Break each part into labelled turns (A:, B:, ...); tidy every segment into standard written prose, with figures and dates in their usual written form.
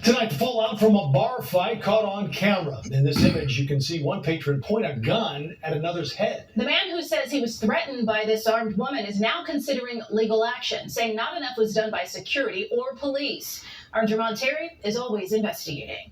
A: Tonight, the fallout from a bar fight caught on camera. In this image, you can see one patron point a gun at another's head.
B: The man who says he was threatened by this armed woman is now considering legal action, saying not enough was done by security or police. Our Jermont Terry is always investigating.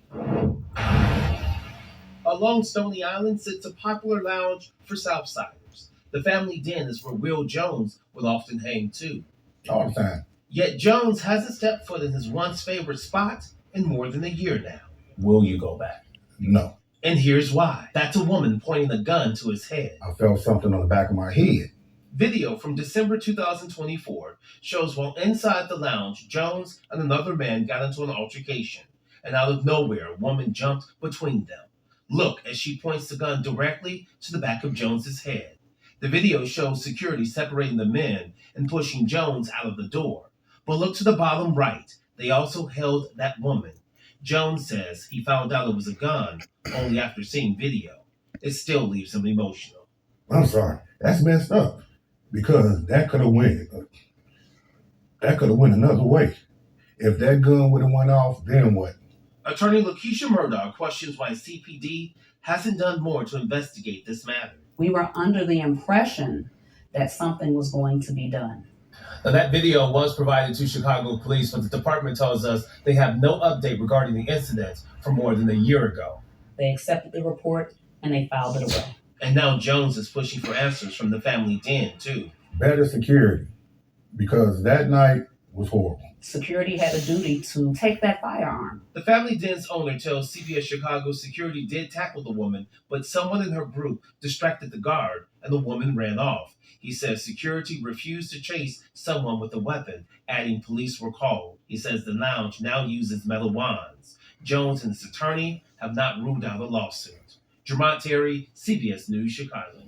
C: Along Stony Island sits a popular lounge for Southsiders. The Family Den is where Will Jones would often hang too.
D: All the time.
C: Yet Jones hasn't stepped foot in his once favorite spot in more than a year now.
D: Will you go back? No.
C: And here's why. That's a woman pointing a gun to his head.
D: I felt something on the back of my head.
C: Video from December 2024 shows while inside the lounge, Jones and another man got into an altercation. And out of nowhere, a woman jumped between them. Look as she points the gun directly to the back of Jones's head. The video shows security separating the men and pushing Jones out of the door. But look to the bottom right. They also held that woman. Jones says he found out it was a gun only after seeing video. It still leaves him emotional.
D: I'm sorry. That's messed up. Because that could have went. That could have went another way. If that gun would have went off, then what?
C: Attorney Lakeisha Murdoch questions why CPD hasn't done more to investigate this matter.
E: We were under the impression that something was going to be done.
C: Now, that video was provided to Chicago police, but the department tells us they have no update regarding the incident from more than a year ago.
E: They accepted the report and they filed it away.
C: And now Jones is pushing for answers from the Family Den, too.
D: Better security. Because that night was horrible.
E: Security had a duty to take that firearm.
C: The Family Den's owner tells CBS Chicago security did tackle the woman, but someone in her group distracted the guard and the woman ran off. He says security refused to chase someone with a weapon, adding police were called. He says the lounge now uses metal wands. Jones and his attorney have not ruled out a lawsuit. Jermont Terry, CBS News, Chicago.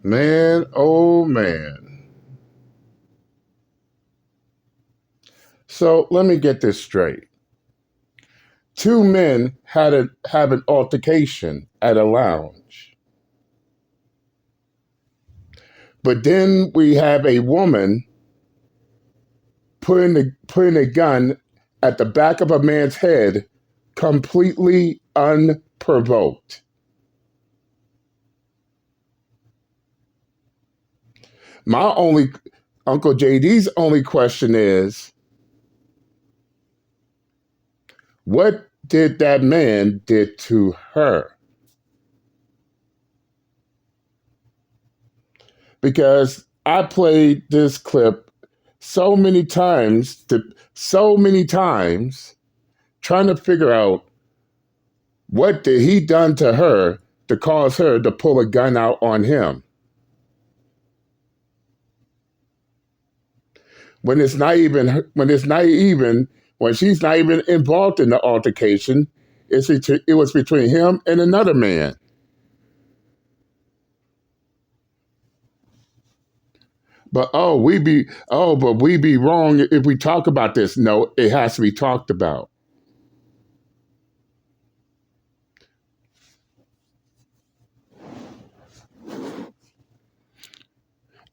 F: Man, oh man. So let me get this straight. Two men have an altercation at a lounge. But then we have a woman putting a gun at the back of a man's head completely unprovoked. Uncle JD's only question is, what did that man did to her? Because I played this clip so many times, trying to figure out what did he done to her to cause her to pull a gun out on him. When she's not even involved in the altercation, it was between him and another man. But we be wrong if we talk about this. No, it has to be talked about.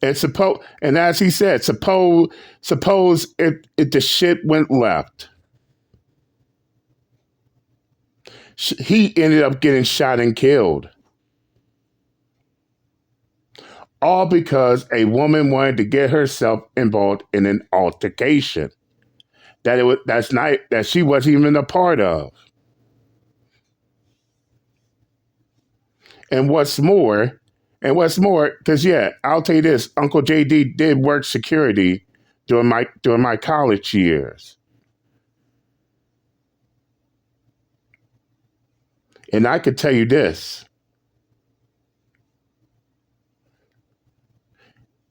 F: And as he said, suppose if the shit went left, he ended up getting shot and killed, all because a woman wanted to get herself involved in an altercation that she wasn't even a part of. And what's more, because I'll tell you this, Uncle JD did work security during my college years. And I could tell you this.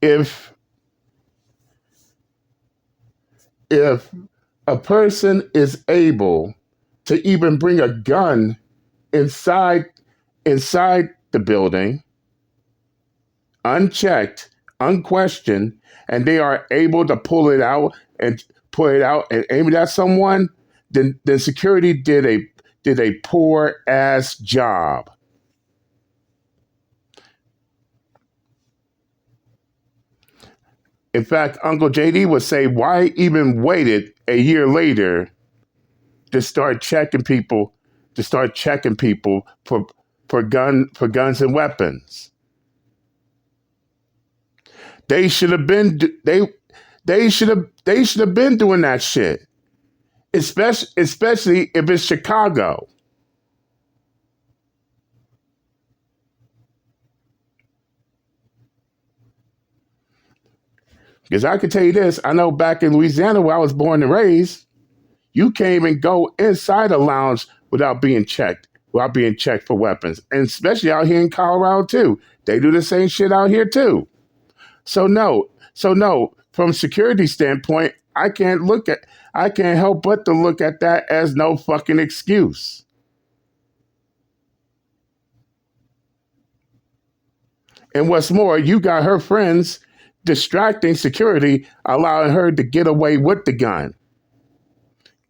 F: If a person is able to even bring a gun inside the building, unchecked, unquestioned, and they are able to pull it out and aim it at someone, then security did a poor ass job. In fact, Uncle JD would say, why even waited a year later to start checking people, for guns and weapons? They should have been they should have been doing that shit. Especially if it's Chicago. Because I can tell you this, I know back in Louisiana where I was born and raised, you can't even go inside a lounge without being checked for weapons. And especially out here in Colorado too. They do the same shit out here too. So no, from a security standpoint, I can't help but to look at that as no fucking excuse. And what's more, you got her friends distracting security, allowing her to get away with the gun.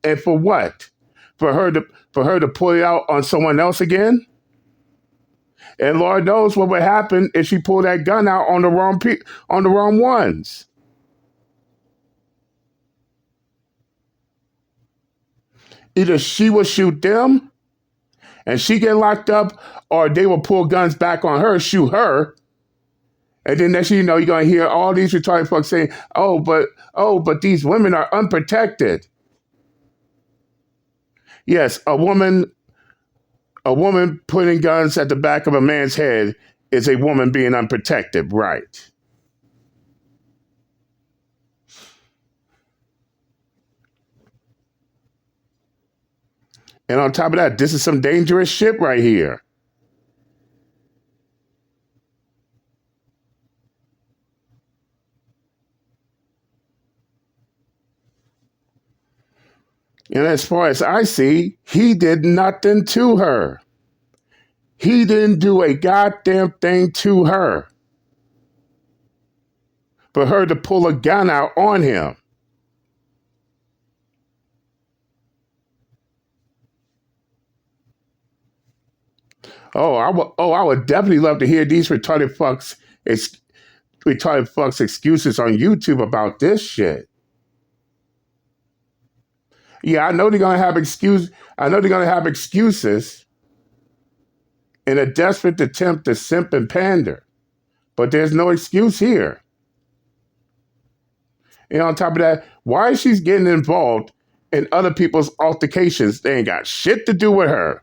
F: And for what? For her to pull it out on someone else again? And Lord knows what would happen if she pulled that gun out on the wrong ones. Either she will shoot them and she get locked up, or they will pull guns back on her, shoot her. And then next thing you know, you're going to hear all these retarded folks saying, oh, but these women are unprotected. Yes, a woman putting guns at the back of a man's head is a woman being unprotected, right? And on top of that, this is some dangerous shit right here. And as far as I see, he did nothing to her. He didn't do a goddamn thing to her. For her to pull a gun out on him. I would definitely love to hear these retarded fucks excuses on YouTube about this shit. Yeah, I know they're gonna have excuses in a desperate attempt to simp and pander. But there's no excuse here. And on top of that, why is she getting involved in other people's altercations? They ain't got shit to do with her.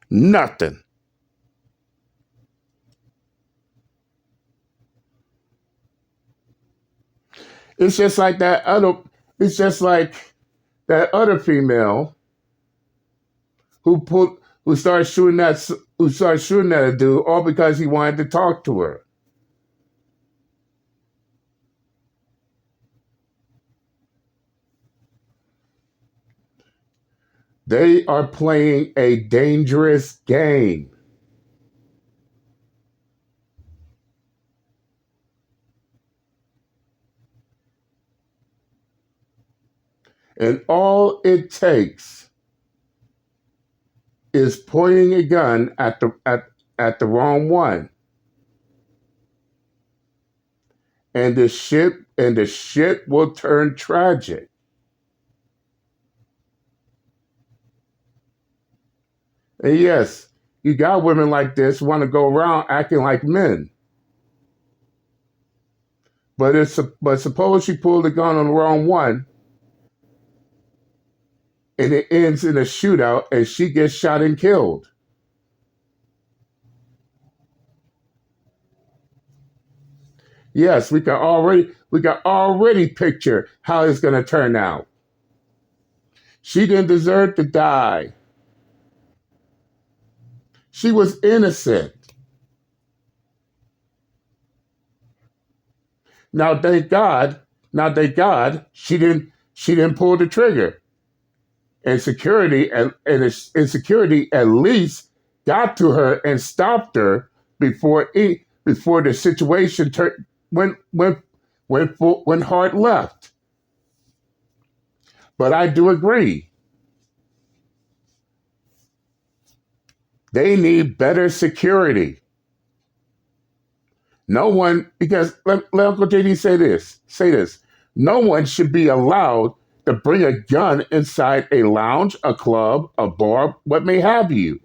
F: Nothing. It's just like that other female who started shooting at a dude all because he wanted to talk to her. They are playing a dangerous game. And all it takes is pointing a gun at the wrong one. And the shit will turn tragic. And yes, you got women like this want to go around acting like men. But suppose she pulled the gun on the wrong one, and it ends in a shootout, and she gets shot and killed. Yes, we can already picture how it's going to turn out. She didn't deserve to die. She was innocent. Now, thank God, she didn't pull the trigger. And security at least got to her and stopped her before the situation went hard left. But I do agree. They need better security. No one, because let Uncle JD say this. No one should be allowed to bring a gun inside a lounge, a club, a bar, what may have you.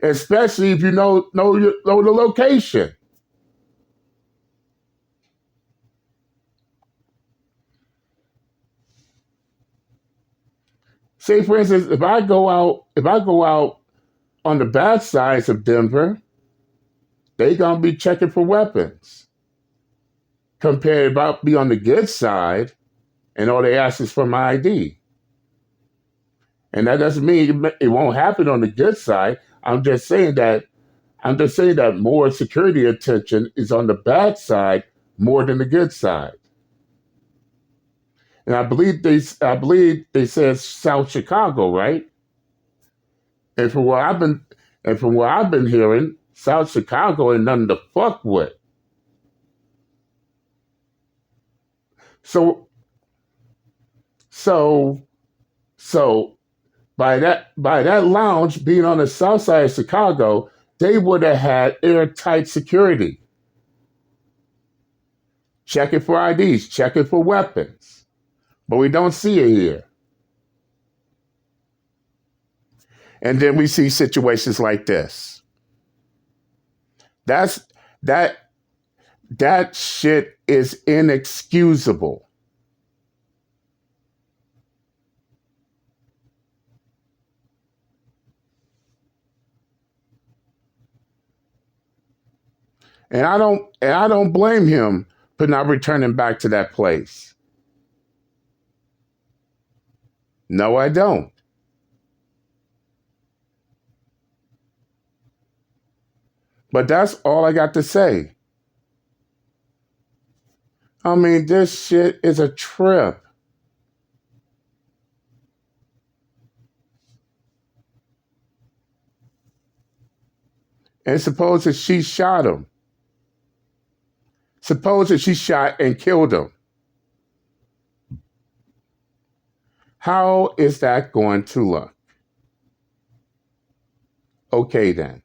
F: Especially if you know the location. Say for instance, if I go out on the bad sides of Denver, they gonna be checking for weapons. Compared about be on the good side, and all they ask is for my ID. And that doesn't mean it won't happen on the good side. I'm just saying that more security attention is on the bad side more than the good side. And I believe they said South Chicago, right? And from what I've been hearing, South Chicago ain't nothing to fuck with. So so so by that lounge being on the south side of Chicago, they would have had airtight security, checking for IDs, checking for weapons. But we don't see it here. And then we see situations like this. That's that shit is inexcusable. And I don't blame him for not returning back to that place. No, I don't. But that's all I got to say. I mean, this shit is a trip. And suppose that she shot him. Suppose that she shot and killed him. How is that going to look? Okay, then.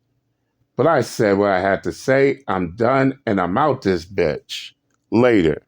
F: But I said what I had to say. I'm done and I'm out this bitch. Later.